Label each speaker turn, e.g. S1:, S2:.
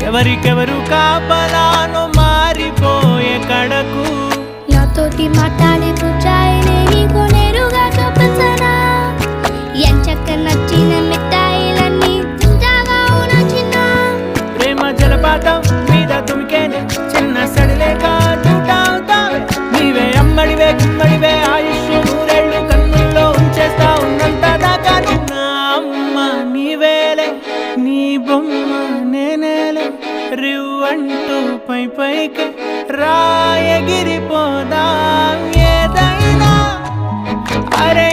S1: ఎవరికెవరు కాపలానో మారిపోయే కడకు
S2: నాతోటి మాట్లాడే పుచ్చాయిలే నీకు నేరుగా చూపించనా ఎంచక్క నచ్చిన మిఠాయిలన్నీ తింటావా అవునా చిన్న
S1: ప్రేమ జలపాతం మీద తుమికేనే చిన్న సడిలేక చూటావుతావే నీవే అమ్మడివే గుమ్మడివే ఆయుష్ నూరేళ్ళు కన్నుల్లో ఉంచేస్తా ఉన్నంత దాకా నా అమ్మ నీవేలే నీ బొమ్మ నేనేలే రివ్వంటూ పై పైకి రాయగిరిపోదాం ఏదైనా అరే